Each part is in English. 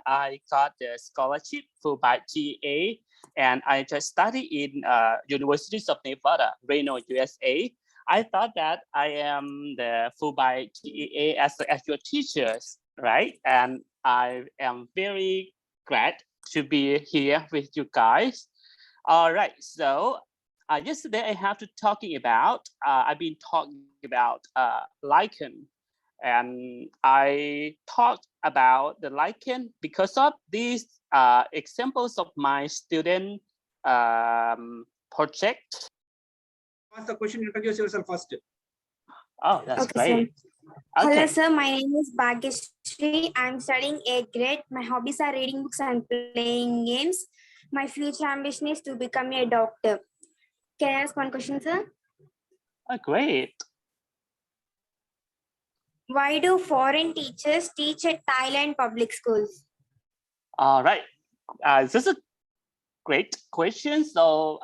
I got the scholarship for by GA, and I just studied in Universities of Nevada, Reno, USA. I thought that I am the Fulbright GEA as your teachers, right? And I am very glad to be here with you guys. All right, so yesterday I have to talking about, I've been talking about lichen, and I talked about the lichen because of these examples of my student project. Ask the question, introduce yourself first. Oh, that's Okay, great. sir. Okay. Hello, sir. My name is Bhagyashree. I'm studying 8th grade. My hobbies are reading books and playing games. My future ambition is to become a doctor. Can I ask one question, sir? Oh, great. Why do foreign teachers teach at Thailand public schools? All right. This is a great question. So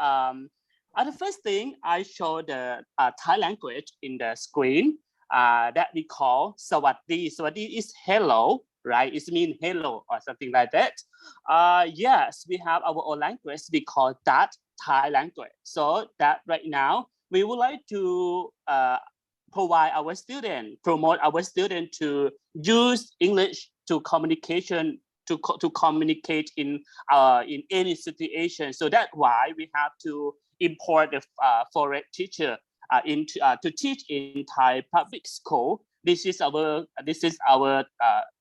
the first thing, I show the Thai language in the screen that we call Sawadi. Sawadi is hello, right? It means hello or something like that. Yes, we have our own language. We call that Thai language. So that right now, we would like to promote our student to use English to communication to communicate in any situation. So that's why we have to import the foreign teacher to teach in Thai public school. This is our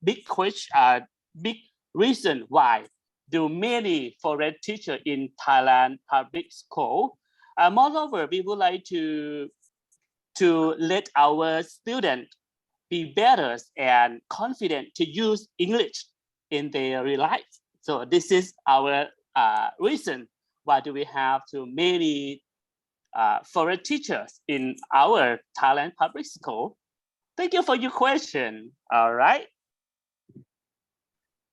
big question, big reason why do many foreign teacher in Thailand public school. Moreover, we would like to let our student be better and confident to use English in their real life. So this is our reason why do we have too many foreign teachers in our Thailand public school. Thank you for your question. All right.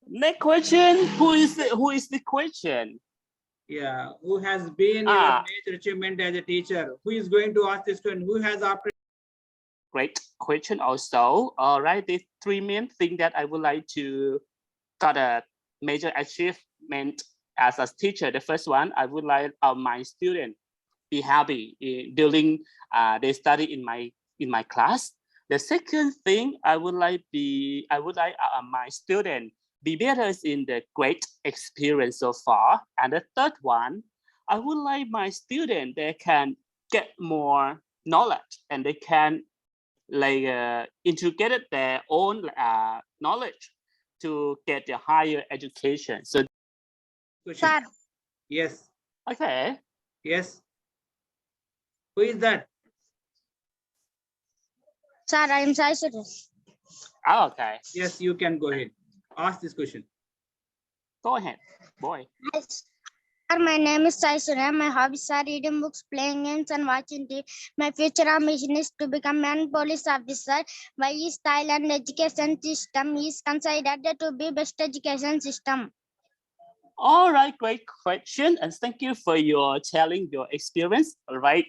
Next question. Who is the question? Yeah, who has been your major achievement as a teacher? Who is going to ask this question? Who has after? Great question also. All right, the three main things that I would like to got a major achievement as a teacher. The first one, I would like my student be happy during they study in my class. The second thing, I would like my student be better in the great experience so far. And the third one, I would like my student they can get more knowledge and they can integrate their own knowledge to get a higher education. So, Sir. Yes. Okay. Yes. Who is that? Sir, I am Sai Suresh. Oh, okay. Yes, you can go ahead. Ask this question. Go ahead, boy. Yes. Sir, my name is Sai Suresh. My hobbies are reading books, playing games, and watching TV. My future ambition is to become an police officer. Why is Thailand education system is considered to be best education system? All right, great question, and thank you for your telling your experience. All right,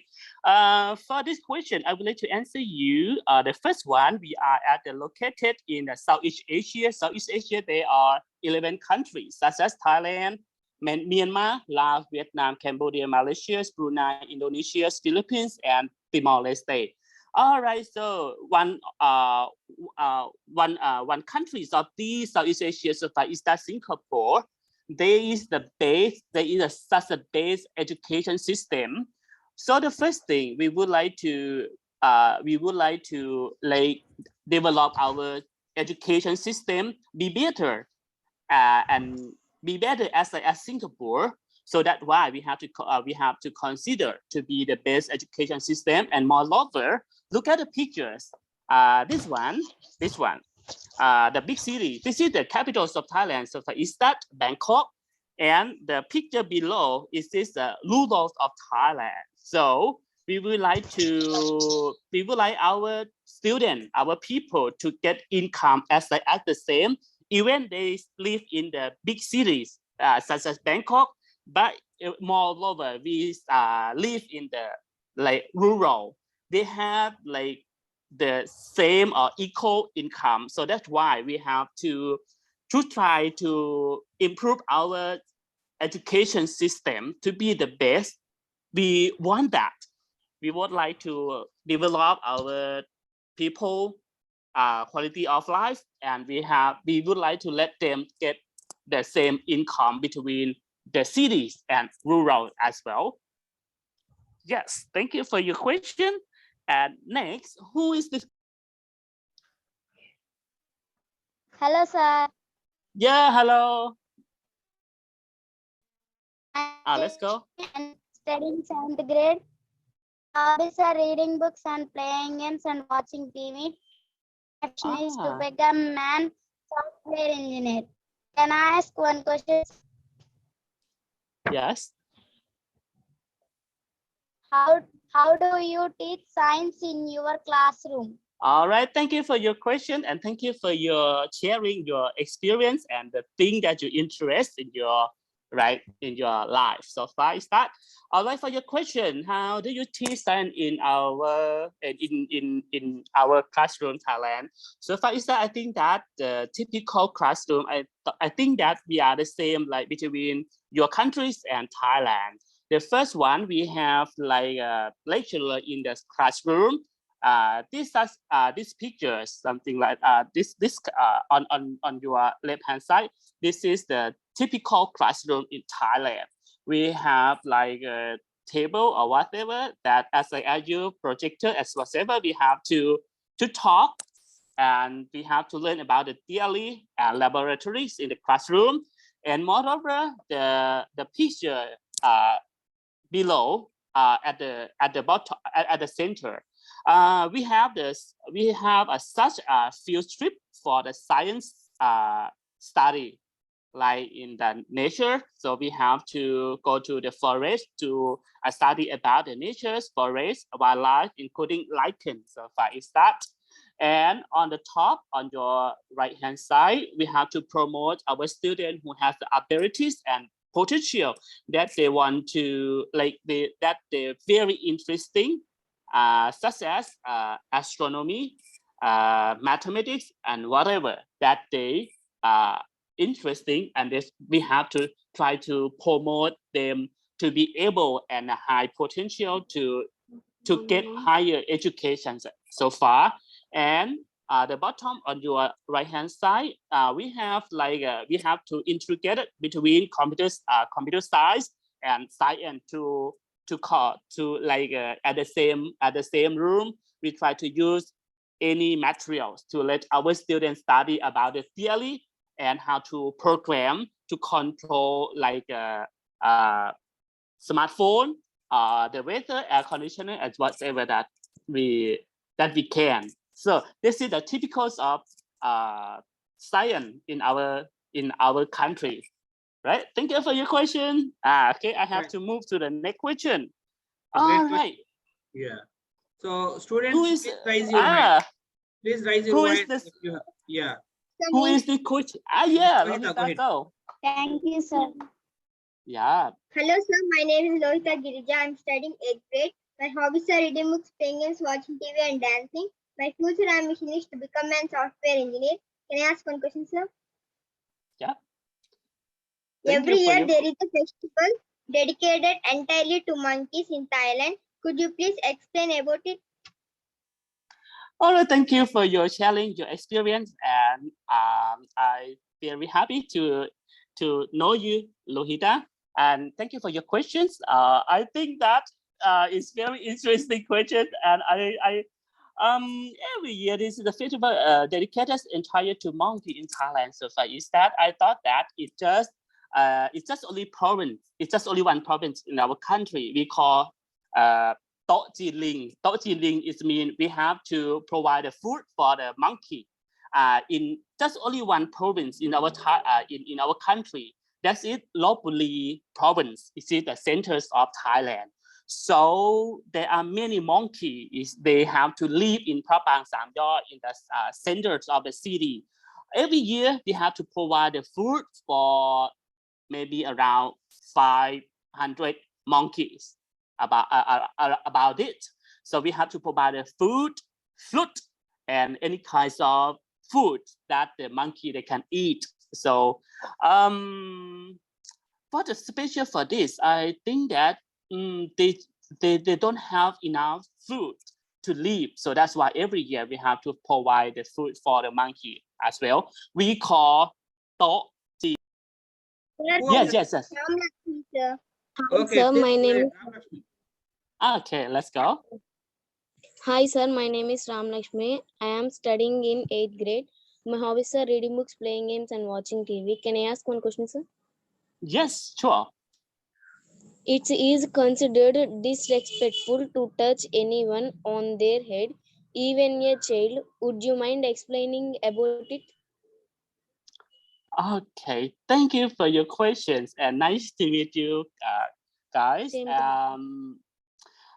for this question, I would like to answer you. The first one, we are located in Southeast Asia. Southeast Asia, there are 11 countries such as Thailand, Myanmar, Laos, Vietnam, Cambodia, Malaysia, Brunei, Indonesia, Philippines, and Timor-Leste. All right, so one country of these Southeast Asia so far is that Singapore. There is such a base education system. So the first thing we would like to develop our education system be better and be better as Singapore. So that's why we have to consider to be the best education system. And moreover, look at the pictures. This one. The big city. This is the capitals of Thailand. So is that Bangkok? And the picture below is this Rudolph of Thailand. So we would like our students, our people to get income as the same, even they live in the big cities such as Bangkok. But moreover, we live in the rural. They have the same or equal income. So that's why we have to to try to improve our education system to be the best. We want that. We would like to develop our people quality of life, and we would like to let them get the same income between the cities and rural as well. Yes, thank you for your question. And next, who is this? Hello, sir. Yeah, hello. Let's I'm go. studying 7th grade. Hobbies are reading books and playing games and watching TV. Passion is to become an software engineer. Can I ask one question? Yes. How do you teach science in your classroom? All right, thank you for your question, and thank you for your sharing your experience and the thing that you interest in your life so far. Is that all right? For your question, how do you teach science in our classroom, Thailand? So far, is that I think that the typical classroom, I think that we are the same like between your countries and Thailand. The first one, we have like a lecturer in the classroom. This picture, something like this on your left hand side. This is the typical classroom in Thailand. We have like a table or whatever that as like you projector as whatever we have to talk, and we have to learn about the theory and laboratories in the classroom. And moreover, the picture below at the bottom at the center. We have such a field trip for the science study, like in the nature. So we have to go to the forest to study about the nature's forest, wildlife, including lichen. So far is that. And on the top, on your right hand side, we have to promote our students who have the abilities and potential that they want to that they're very interesting, such as astronomy, mathematics, and whatever that they are interesting, and we have to try to promote them to be able and a high potential to get higher education so far. And the bottom on your right hand side, we have to integrate it between computer science and science to at the same room. We try to use any materials to let our students study about the theory and how to program to control like a smartphone, the weather, air conditioner, and whatever that we can. So this is the typicals of science in our country, right? Thank you for your question. Okay, I have to move to the next question. All right. Yeah. So students, please raise your hand. Please raise your voice. Yeah. Who is the coach? Yeah, Lohita, go. Thank you, sir. Yeah. Hello, sir. My name is Lohita Girija. I'm studying 8th grade. My hobbies are reading books, playing games, watching TV, and dancing. My future ambition is to become a software engineer. Can I ask one question, sir? Yeah. Every year there is a festival dedicated entirely to monkeys in Thailand. Could you please explain about it? All right, thank you for your sharing your experience, and I very happy to know you, Lohita, and thank you for your questions. I think that is very interesting question, and I every year this is the festival dedicated entirely to monkey in Thailand. So far is that I thought that it's just only province. It's just only one province in our country. We call Tok Chi Ling. Tok Chi Ling is mean we have to provide the food for the monkey in just only one province in our in our country. That's it, Lopburi province. It's the centers of Thailand. So there are many monkeys. They have to live in Prapang Samyor in the centers of the city. Every year they have to provide the food for maybe around 500 monkeys about it. So we have to provide the food, fruit, and any kinds of food that the monkey they can eat. So for the special for this, I think that they don't have enough food to live. So that's why every year we have to provide the food for the monkey as well. We call to. Yes. Okay, Sir, my name is Okay, let's go. Hi sir, my name is Ram Lakshmi. I am studying in 8th grade. My hobbies are reading books, playing games and watching TV. Can I ask one question, sir? Yes, sure. It is considered disrespectful to touch anyone on their head, even a child. Would you mind explaining about it? Okay, thank you for your questions and nice to meet you guys. Same to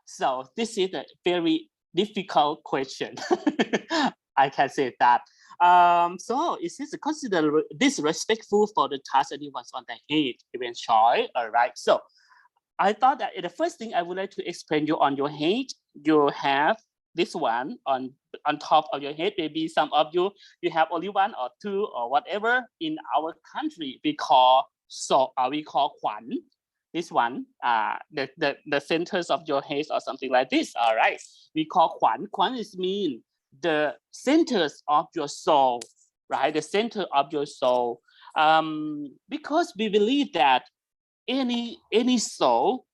So this is a very difficult question. I can say that. So is this considered disrespectful for the touch anyone on the head, even child? All right. So I thought that the first thing I would like to explain you on your head, you have this one on top of your head. Maybe some of you have only one or two or whatever. In our country, we call kwan. This one, the centers of your head or something like this. All right, we call kwan. Kwan is mean the centers of your soul, right? The center of your soul. Because we believe that any soul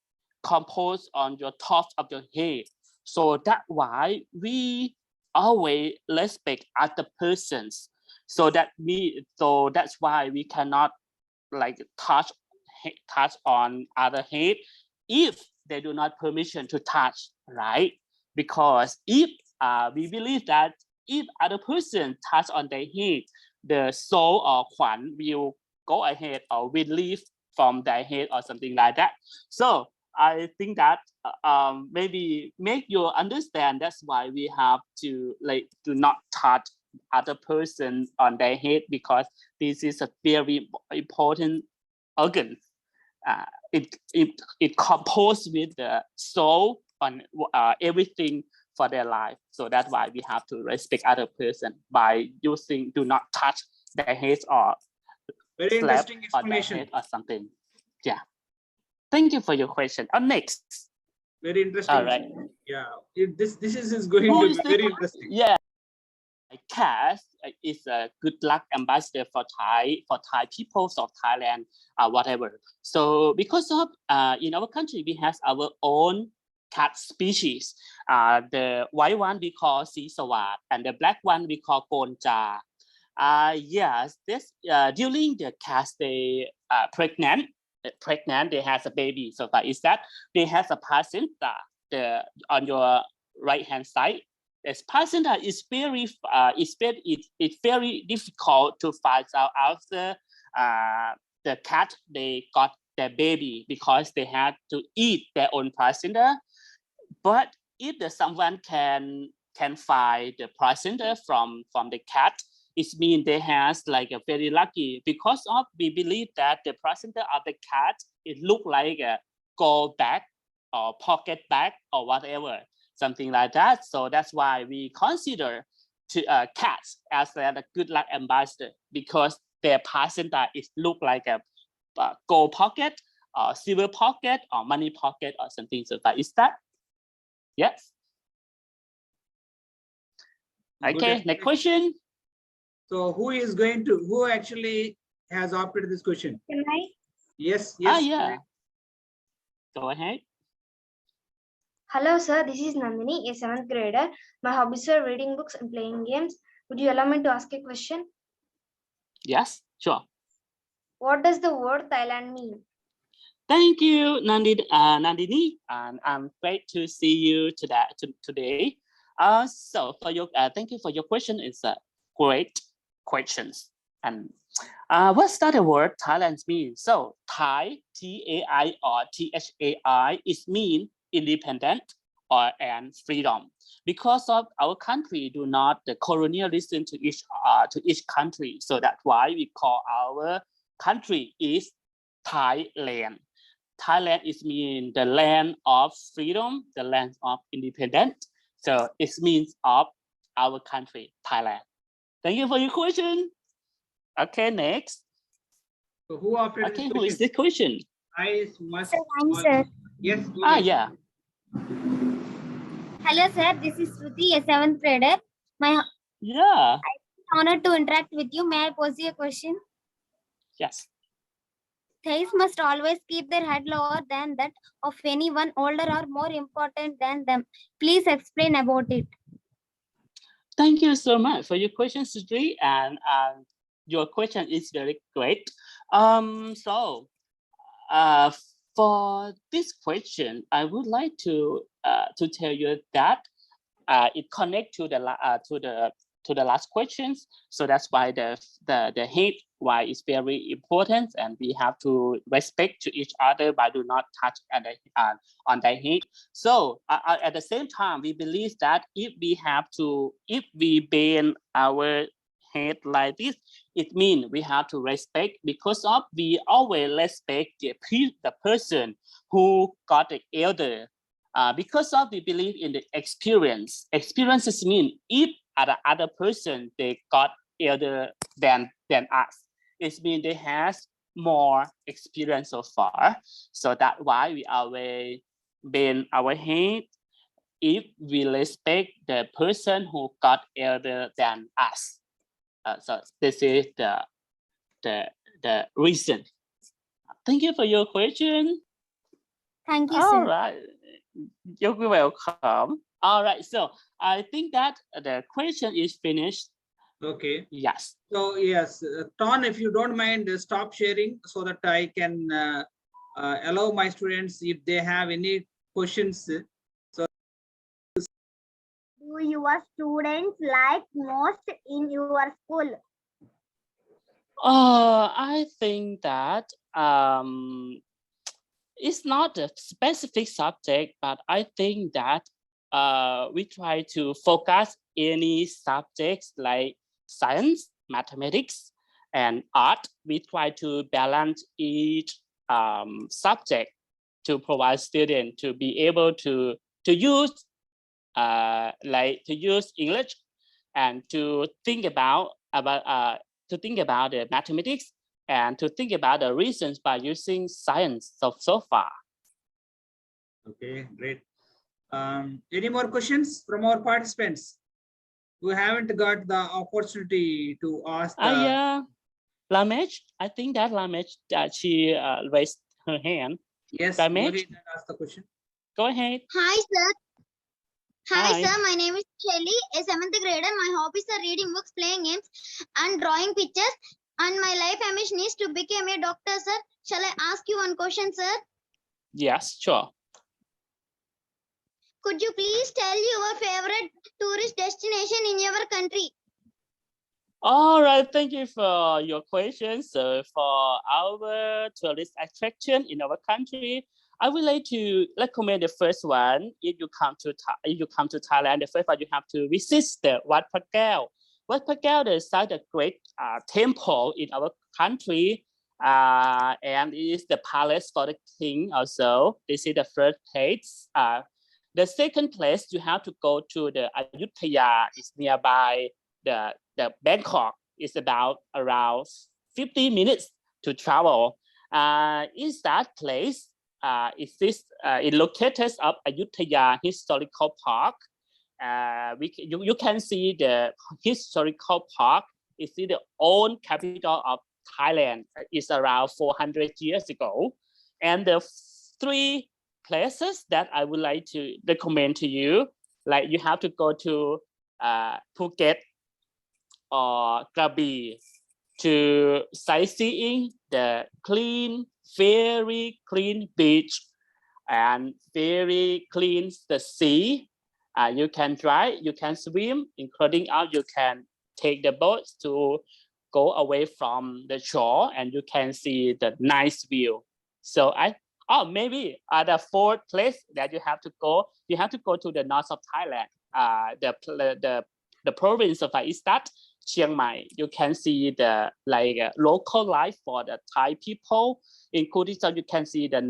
composed on your top of your head. So that's why we always respect other persons. So that's why we cannot like touch on other head if they do not permission to touch, right? Because if we believe that if other person touch on their head, the soul or kwan will go ahead or will leave from their head or something like that. So I think that maybe make you understand that's why we have to like do not touch other person on their head, because this is a very important organ. It composed with the soul on everything for their life. So that's why we have to respect other person by using do not touch their heads or very slap interesting on their explanation head or something. Yeah. Thank you for your question. Next. very interesting. All right. Yeah, this is going to be very interesting. Yeah. Cass is a good luck ambassador for Thai people of Thailand, whatever. So because of in our country we have our own cat species. The white one we call Si Sawat and the black one we call Konja. Yes, this during the cats they pregnant, they has a baby. So that is that they have a placenta on your right hand side. This placenta is very it's very difficult to find out after the cat they got their baby, because they had to eat their own placenta. But if someone can find the placenta from the cat, it means they has like a very lucky, because of we believe that the placenta of the cat it look like a gold bag or pocket bag or whatever, something like that. So that's why we consider cats as a good luck ambassador, because their placenta it look like a gold pocket or silver pocket or money pocket or something. So that is that. Yes. Okay, next question. So who actually has opted this question? Can I? Yes. Yeah. Go ahead. Hello, sir. This is Nandini, a 7th grader. My hobbies are reading books and playing games. Would you allow me to ask a question? Yes, sure. What does the word Thailand mean? Thank you, Nandini, and I'm great to see you today. So for your thank you for your question. It's a great questions. And what's that word Thailand means? So Thai, T-A-I or T-H-A-I, is mean independent and freedom. Because of our country do not the colonialism to each country. So that's why we call our country is Thailand. Thailand is mean the land of freedom, the land of independence. So it means of our country, Thailand. Thank you for your question. Okay, next. So who opted Okay, this who is question? the question? I must. Sir. Yes. Go ahead. Yeah. Hello, sir. This is Shruti, a 7th grader. Yeah. Honored to interact with you. May I pose you a question? Yes. Thais must always keep their head lower than that of anyone older or more important than them. Please explain about it. Thank you so much for your question, Sri, and your question is very great. So for this question, I would like to tell you that it connects to the last questions. So that's why the hate why is very important, and we have to respect to each other by do not touch on the hate. So at the same time, we believe that if we ban our hate like this, it means we have to respect, because of we always respect the person who got the elder. Because of we believe in the experience. Experiences mean if the other person they got elder than us, it means they has more experience so far. So that's why we always bend our head if we respect the person who got elder than us. So this is the reason. Thank you for your question. Thank you, All sir. right. You're welcome. All right. So I think that the question is finished. Okay. Yes. So yes, Ton, if you don't mind, stop sharing so that I can allow my students if they have any questions. So Do your students like most in your school? I think that it's not a specific subject, but I think that we try to focus any subjects like science, mathematics, and art. We try to balance each subject to provide students to be able to use to use English and to think about the mathematics and to think about the reasons by using science so far. okay, great. Any more questions from our participants who haven't got the opportunity to ask? Yeah, Lamesh, I think that Lamesh she raised her hand. Yes, Lamesh, go ahead and ask the question. Go ahead. Hi, sir. Hi, sir. My name is Shelly, a 7th grader. My hobbies are reading books, playing games, and drawing pictures. And my life ambition is to become a doctor, sir. Shall I ask you one question, sir? Yes, sure. Could you please tell your favorite tourist destination in your country? All right, thank you for your questions. So for our tourist attraction in our country, I would like to recommend the first one. If you come to Thailand, the first one you have to visit the Wat Phra Kaew. Wat Phra Kaew is such a great temple in our country, and it is the palace for the king. Also, this is the first place. The second place you have to go to the Ayutthaya. It's nearby the Bangkok. Is about around 50 minutes to travel. Is that place? It located up Ayutthaya Historical Park. You can see the historical park. It's the old capital of Thailand. It's around 400 years ago. And the three places that I would like to recommend to you, like you have to go to Phuket or Krabi to sightseeing the very clean beach and very clean the sea. You can drive, you can swim, including out you can take the boat to go away from the shore and you can see the nice view. So maybe the fourth place that you have to go to the north of Thailand. The province of Istat, Chiang Mai. You can see the local life for the Thai people, including so you can see the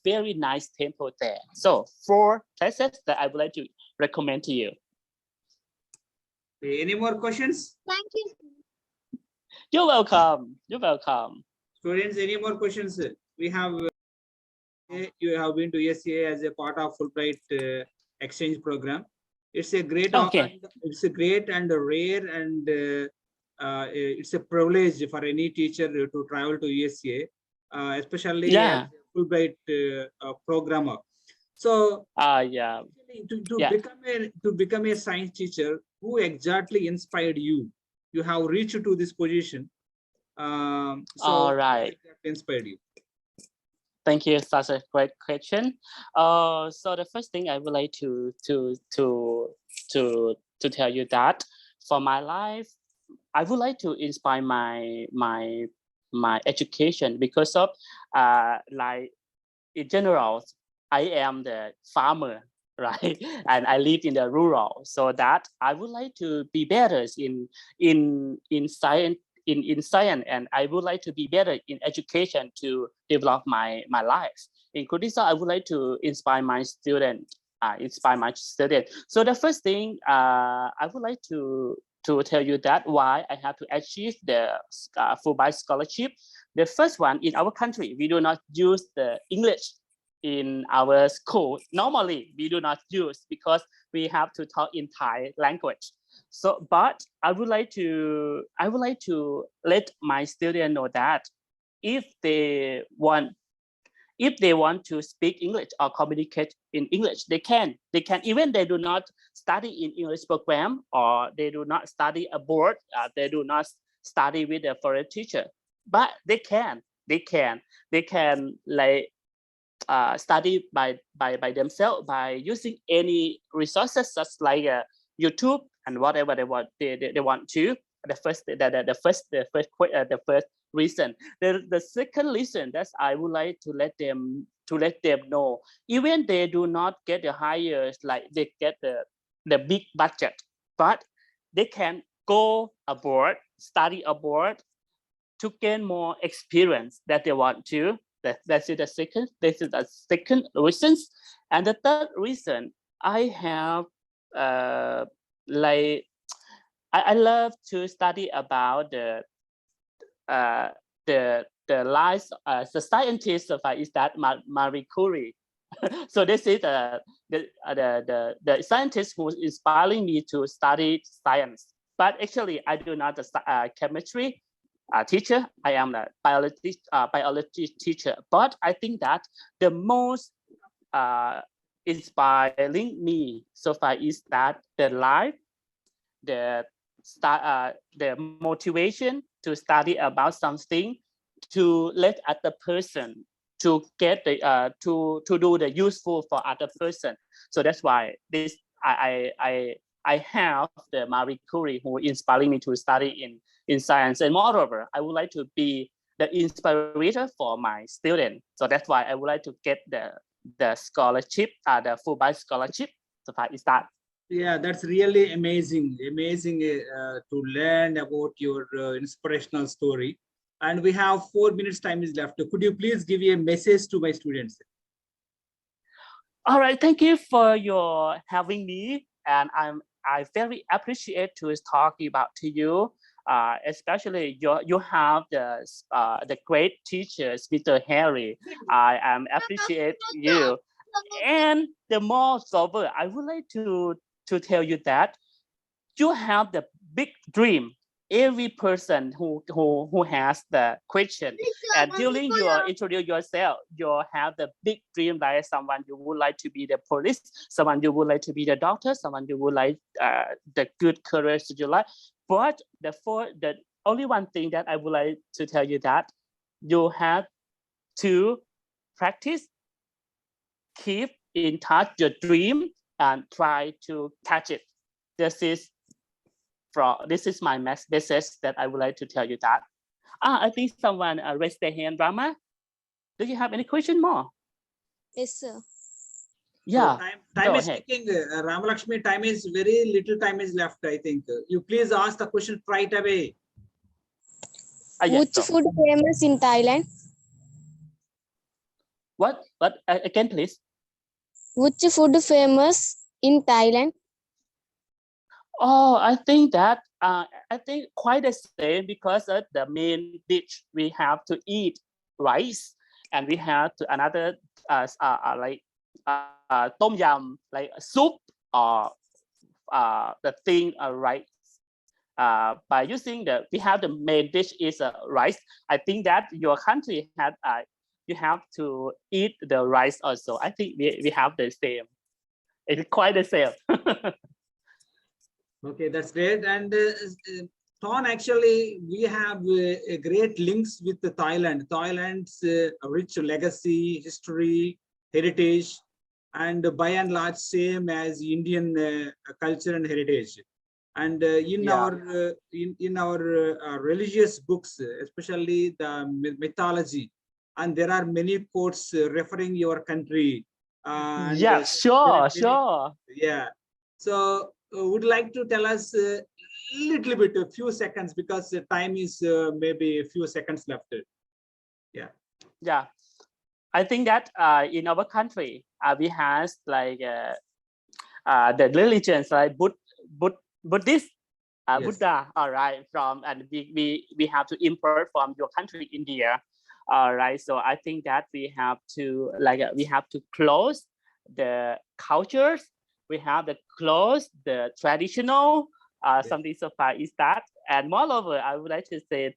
very nice temple there. So 4 places that I would like to recommend to you. Any more questions? Thank you. You're welcome. You're welcome. Students, any more questions? We have you have been to ESA as a part of Fulbright exchange program. It's a great, Okay. it's a great and rare, and it's a privilege for any teacher to travel to ESA, especially Yeah. as a Fulbright programmer. So, Yeah. to become a science teacher, who exactly inspired you? You have reached to this position. All right. Who exactly inspired you? Thank you. Such a great question. So the first thing I would like to tell you that for my life, I would like to inspire my education because of like in general, I am the farmer, right? And I live in the rural, so that I would like to be better in science. In science, and I would like to be better in education to develop my life. Including, so I would like to inspire my student. So the first thing I would like to tell you that why I have to achieve the Fulbright scholarship. The first one, in our country, we do not use the English in our school. Normally, we do not use because we have to talk in Thai language. So, but I would like to let my students know that if they want to speak English or communicate in English, they can. Even they do not study in English program, or they do not study abroad. They do not study with a foreign teacher, but they can like study by themselves by using any resources such like YouTube and whatever they want to. The first reason. The second reason that I would like to let them know, even they do not get the highest, like they get the big budget, but they can go abroad, study abroad to gain more experience that they want to. That's the second. This is the second reason. And the third reason, I have like I love to study about the lives the scientist is that Marie Curie. So this is the scientist who is inspiring me to study science. But actually, I do not chemistry teacher. I am a biology teacher. But I think that the most inspiring me so far is that the life, the motivation to study about something, to let other person to get the to do the useful for other person. So that's why this I have the Marie Curie who inspiring me to study in science. And moreover, I would like to be the inspirator for my student. So that's why I would like to get the scholarship, the Fulbright scholarship. So far is that. Yeah, that's really amazing to learn about your inspirational story. And we have 4 minutes time is left. Could you please give a message to my students? All right, thank you for your having me, and I very appreciate to talk about to you. Especially you have the great teachers, Mr. Harry. I am appreciate you. And the moreover, I would like to tell you that you have the big dream. Every person who has the question, and during your introduce yourself, you have the big dream, like someone you would like to be the police, someone you would like to be the doctor, someone you would like the good career to your life. But the only one thing that I would like to tell you that you have to practice, keep in touch your dream, and try to catch it. This is my message that I would like to tell you that. I think someone raised their hand. Rama, do you have any question more? Yes, sir. Yeah. So time is ahead. ticking. Ramalakshmi, time is very little time is left, I think. You please ask the question right away. Which food famous in Thailand? What? Again, please. Which food famous in Thailand? Oh, I think that I think quite the same because the main dish we have to eat rice, and we have to another like tom yum, like soup or the thing rice. By using we have the main dish is rice. I think that your country had you have to eat the rice also. I think we have the same. It's quite the same. Okay, that's great. And Ton, actually, we have a great links with the Thailand. Thailand's rich legacy, history, heritage, and by and large same as Indian culture and heritage. And in our religious books, especially the mythology, and there are many quotes referring your country. Yeah, sure. Yeah. So would like to tell us a little bit, a few seconds, because the time is maybe a few seconds left. Yeah. I think that in our country we have like the religions like Buddhist, Yes. Buddha. All right, from and we have to import from your country, India. All right, so I think that we have to we have to close the cultures. We have to close the traditional Yes. something so far is that. And moreover, I would like to say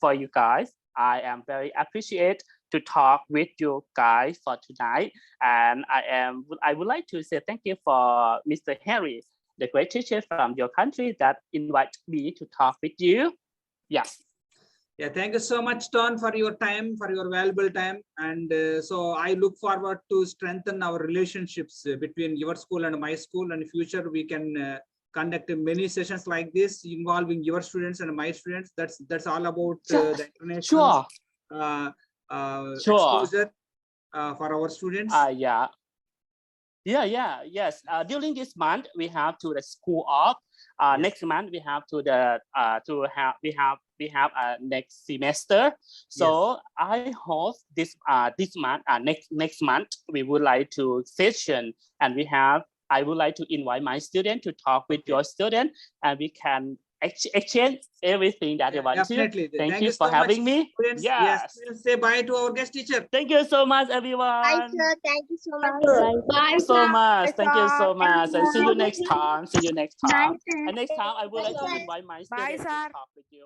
for you guys, I am very appreciate to talk with you guys for tonight, and I would like to say thank you for Mr. Harry, the great teacher from your country that invite me to talk with you. Yes. Yeah, thank you so much, Ton, for your time, for your valuable time. And so I look forward to strengthen our relationships between your school and my school. And in future, we can conduct many sessions like this involving your students and my students. That's all about the international exposure for our students. Yes. During this month, we have to the school off. Yes. Next month we have to the we have next semester. So Yes. I hope this month next month we would like to session, and I would like to invite my student to talk with your student, and we can exchange everything that you want definitely. to. Thank you for so having much, me. students. Yes. We'll say bye to our guest teacher. Thank you so much, everyone. Bye, sir. Thank you so much. Thank you so much. Thank you so much. And see you next time. See you next time. And next time, I would like to invite my students to talk with you.